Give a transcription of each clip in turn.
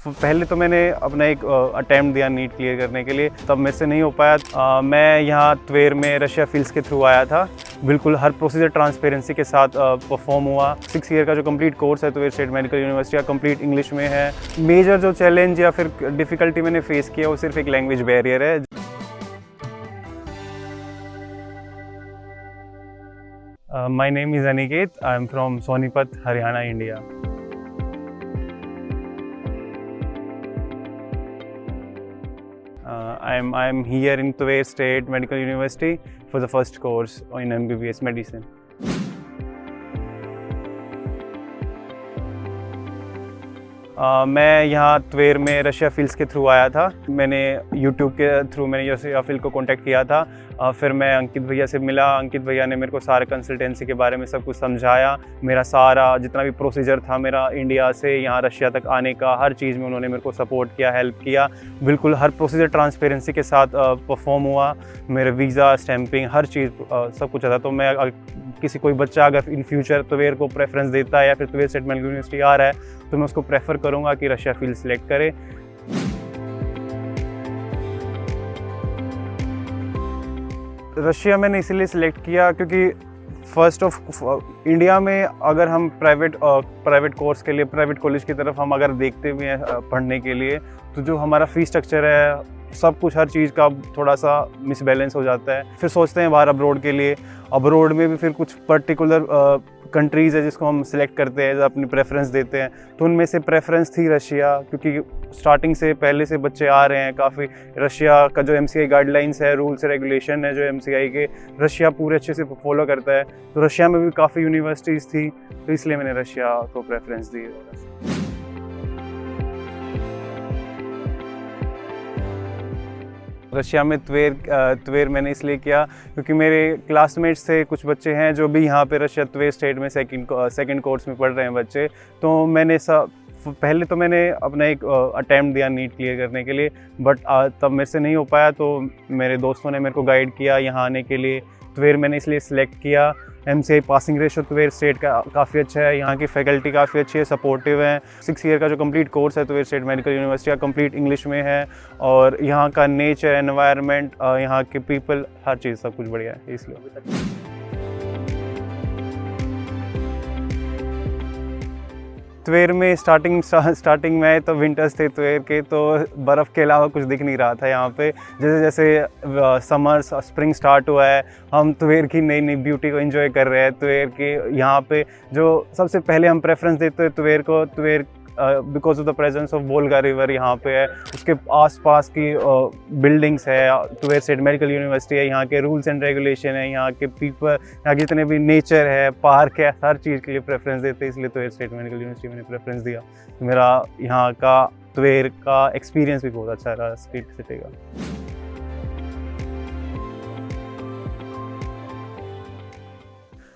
पहले तो मैंने अपना एक अटैम्प्ट दिया नीट क्लियर करने के लिए, तब मेरे से नहीं हो पाया। मैं यहाँ त्वेर में रशिया फील्ड्स के थ्रू आया था। बिल्कुल हर प्रोसीजर ट्रांसपेरेंसी के साथ परफॉर्म हुआ। 6 ईयर का जो कंप्लीट कोर्स है त्वेर स्टेट मेडिकल यूनिवर्सिटी का, कंप्लीट इंग्लिश में है। मेजर जो चैलेंज या फिर डिफ़िकल्टी मैंने फेस किया वो सिर्फ एक लैंग्वेज बैरियर है। My name is Aniket. I am from Sonipat, Haryana, India. I am here in Tver State Medical University for the first course in MBBS medicine. मैं यहाँ त्वेर में रशिया फील्ड्स के थ्रू आया था। मैंने यूट्यूब के through मैंने रशिया फील्ड को कांटेक्ट किया था। फिर मैं अंकित भैया से मिला। अंकित भैया ने मेरे को सारे कंसल्टेंसी के बारे में सब कुछ समझाया। मेरा सारा जितना भी प्रोसीजर था मेरा इंडिया से यहाँ रशिया तक आने का, हर चीज़ में उन्होंने मेरे को सपोर्ट किया, हेल्प किया। बिल्कुल हर प्रोसीजर ट्रांसपेरेंसी के साथ परफॉर्म हुआ। मेरे वीज़ा, स्टैंपिंग, हर चीज़ सब कुछ था। तो मैं किसी कोई बच्चा अगर इन फ्यूचर त्वेर को प्रेफरेंस देता है या फिर त्वेर स्टेट मेडिकल यूनिवर्सिटी आ रहा है तो मैं उसको प्रेफर करूँगा कि रशिया फील्ड सेलेक्ट करे। रशिया मैंने इसलिए सिलेक्ट किया क्योंकि फर्स्ट ऑफ इंडिया में अगर हम प्राइवेट कोर्स के लिए प्राइवेट कॉलेज की तरफ हम अगर देखते भी हैं पढ़ने के लिए, तो जो हमारा फीस स्ट्रक्चर है सब कुछ हर चीज़ का थोड़ा सा मिसबैलेंस हो जाता है। फिर सोचते हैं बाहर अब्रोड के लिए। अब्रोड में भी फिर कुछ पर्टिकुलर कंट्रीज़ है जिसको हम सिलेक्ट करते हैं, अपनी प्रेफरेंस देते हैं। तो उनमें से प्रेफरेंस थी रशिया, क्योंकि स्टार्टिंग से पहले से बच्चे आ रहे हैं काफ़ी। रशिया का जो MCI गाइडलाइंस है, रूल्स रेगुलेशन है जो MCI के, रशिया पूरे अच्छे से फॉलो करता है। तो रशिया में भी काफ़ी यूनिवर्सिटीज़ थी, तो इसलिए मैंने रशिया को प्रेफरेंस दी। रशिया में त्वेर मैंने इसलिए किया क्योंकि मेरे क्लासमेट्स थे, कुछ बच्चे हैं जो भी यहाँ पे रशिया त्वेर स्टेट में सेकंड कोर्स में पढ़ रहे हैं बच्चे। तो पहले तो मैंने अपना एक अटैम्प्ट दिया नीट क्लियर करने के लिए, बट तब मेरे से नहीं हो पाया। तो मेरे दोस्तों ने मेरे को गाइड किया यहाँ आने के लिए। त्वेर मैंने इसलिए सिलेक्ट किया। MCI पासिंग रेशो त्वेर स्टेट का काफ़ी अच्छा है। यहाँ की फैकल्टी काफ़ी अच्छी है, सपोर्टिव है। 6 ईयर का जो कंप्लीट कोर्स है त्वेर स्टेट मेडिकल यूनिवर्सिटी का, कंप्लीट इंग्लिश में है। और यहाँ का नेचर, एनवायरनमेंट, यहाँ के पीपल, हर चीज़ सब कुछ बढ़िया है, इसलिए। त्वेर में स्टार्टिंग में तो विंटर्स थे त्वेर के, तो बर्फ़ के अलावा कुछ दिख नहीं रहा था यहाँ पे। जैसे जैसे समर स्प्रिंग स्टार्ट हुआ है, हम त्वेर की नई नई ब्यूटी को एंजॉय कर रहे हैं। त्वेर के यहाँ पे जो सबसे पहले हम प्रेफरेंस देते हैं त्वेर को, Tver because of the presence of Volga river यहाँ पे है। उसके आसपास की बिल्डिंग्स है, त्वेर स्टेट मेडिकल यूनिवर्सिटी है, यहाँ के रूल्स एंड रेगुलेशन है, यहाँ के पीपल, यहाँ के जितने भी नेचर है, पार्क है, हर चीज़ के लिए प्रेफरेंस देते हैं। इसलिए त्वेर स्टेट मेडिकल यूनिवर्सिटी मैंने प्रेफरेंस दिया। तो मेरा यहाँ का त्वेर का एक्सपीरियंस भी बहुत अच्छा रहा स्टेट सिटी का।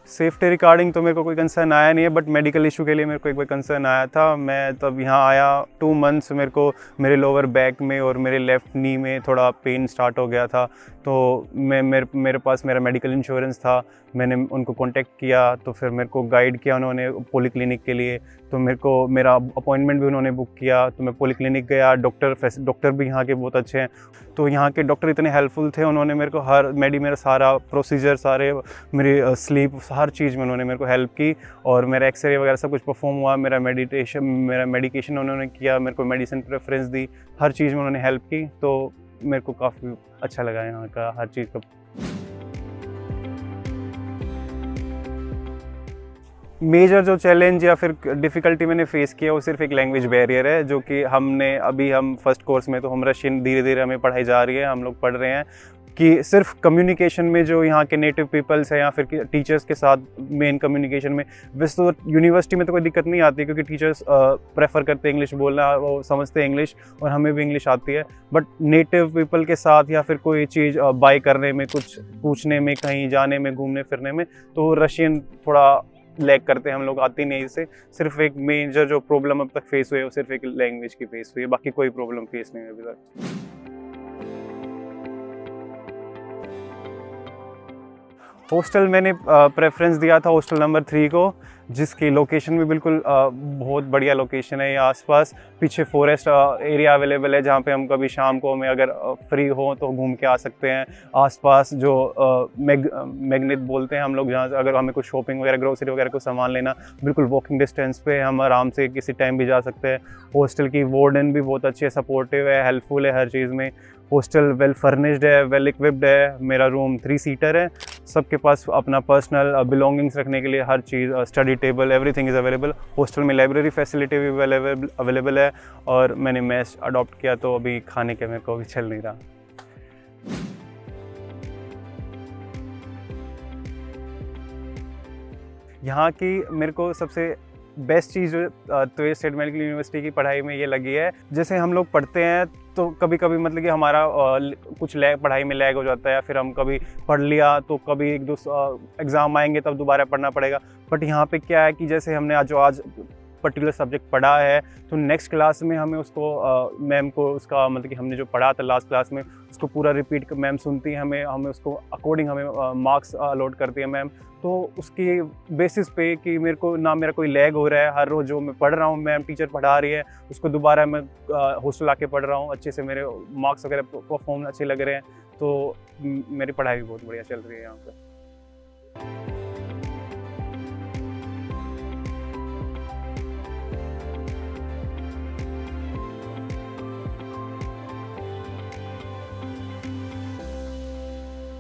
सेफ्टी रिगार्डिंग तो मेरे को कोई कंसर्न आया नहीं है, बट मेडिकल इशू के लिए मेरे को एक बार कंसर्न आया था। मैं तब यहाँ आया 2 मंथ्स, मेरे को मेरे लोअर बैक में और मेरे लेफ़्ट नी में थोड़ा पेन स्टार्ट हो गया था। तो मेरे पास मेरा मेडिकल इंश्योरेंस था। मैंने उनको कांटेक्ट किया, तो फिर मेरे को गाइड किया उन्होंने पॉलीक्लिनिक के लिए। तो मेरा अपॉइंटमेंट भी उन्होंने बुक किया। तो मैं पॉलीक्लिनिक गया। डॉक्टर भी यहाँ के बहुत अच्छे हैं। तो यहाँ के डॉक्टर इतने हेल्पफुल थे, उन्होंने मेरे को मेरा सारा प्रोसीजर, सारे मेरी स्लीप, हर चीज़ में उन्होंने मेरे को हेल्प की। और मेरा एक्सरे वगैरह सब कुछ परफॉर्म हुआ। मेरा मेडिकेशन उन्होंने किया, मेरे को मेडिसिन प्रेफरेंस दी, हर चीज़ में उन्होंने हेल्प की। तो मेरे को काफ़ी अच्छा लगा यहाँ का हर चीज़ का। मेजर जो चैलेंज या फिर डिफ़िकल्टी मैंने फेस किया वो सिर्फ एक लैंग्वेज बैरियर है, जो कि हम फर्स्ट कोर्स में तो हम रशियन धीरे धीरे हमें पढ़ाई जा रही है, हम लोग पढ़ रहे हैं कि सिर्फ कम्युनिकेशन में जो यहाँ के नेटिव पीपल्स हैं या फिर टीचर्स के साथ मेन कम्युनिकेशन में, वैसे तो यूनिवर्सिटी में तो कोई दिक्कत नहीं आती क्योंकि टीचर्स प्रेफर करते हैं इंग्लिश बोलना, वो समझते हैं इंग्लिश और हमें भी इंग्लिश आती है। बट नेटिव पीपल के साथ या फिर कोई चीज़ बाय करने में, कुछ पूछने में, कहीं जाने में, घूमने फिरने में, तो रशियन थोड़ा लैग करते हैं, हम लोग आती नहीं। इससे सिर्फ एक मेजर जो प्रॉब्लम अब तक फेस हुई है वो सिर्फ एक लैंग्वेज की फेस हुई है, बाकी कोई प्रॉब्लम फेस नहीं हुई अभी तक। हॉस्टल मैंने प्रेफरेंस दिया था हॉस्टल नंबर 3 को। जिसकी लोकेशन भी बिल्कुल बहुत बढ़िया लोकेशन है। ये आसपास पीछे फॉरेस्ट एरिया अवेलेबल है जहाँ पे हम कभी शाम को हमें अगर फ्री हो तो घूम के आ सकते हैं। आसपास जो मैग्नेट बोलते हैं हम लोग, जहाँ अगर हमें कुछ शॉपिंग वगैरह ग्रोसरी वगैरह को सामान लेना, बिल्कुल वॉकिंग डिस्टेंस पे हम आराम से किसी टाइम भी जा सकते हैं। हॉस्टल की वार्डन भी बहुत अच्छी है, सपोर्टिव है, हेल्पफुल है हर चीज़ में। हॉस्टल वेल फर्निश्ड है, वेल इक्विप्ड है। मेरा रूम 3 सीटर है। सबके पास अपना पर्सनल बिलोंगिंग्स रखने के लिए हर चीज़, study table, everything is available. Hostel में लाइब्रेरी फैसिलिटी भी अवेलेबल है। और मैंने मेस अडॉप्ट किया तो अभी खाने के मेरे को भी चल नहीं रहा। यहाँ की मेरे को सबसे बेस्ट चीज़ तो ये स्टेट मेडिकल यूनिवर्सिटी की पढ़ाई में ये लगी है, जैसे हम लोग पढ़ते हैं तो कभी कभी मतलब कि हमारा कुछ लैग पढ़ाई में लैग हो जाता है, या फिर हम कभी पढ़ लिया तो कभी एक दो एग्ज़ाम आएंगे तब दोबारा पढ़ना पड़ेगा। बट यहाँ पे क्या है कि जैसे हमने आज पर्टिकुलर सब्जेक्ट पढ़ा है तो नेक्स्ट क्लास में हमें उसको मैम को उसका मतलब कि हमने जो पढ़ा था लास्ट क्लास में उसको पूरा रिपीट मैम सुनती है, हमें उसको अकॉर्डिंग हमें मार्क्स अलॉट करती है मैम। तो उसकी बेसिस पे कि मेरा कोई लैग हो रहा है, हर रोज़ जो मैं पढ़ रहा हूँ मैम टीचर पढ़ा रही है उसको दोबारा मैं हॉस्टल आके पढ़ रहा हूँ, अच्छे से मेरे मार्क्स वगैरह परफॉर्म अच्छे लग रहे हैं। तो मेरी पढ़ाई भी बहुत बढ़िया चल रही है यहाँ पर।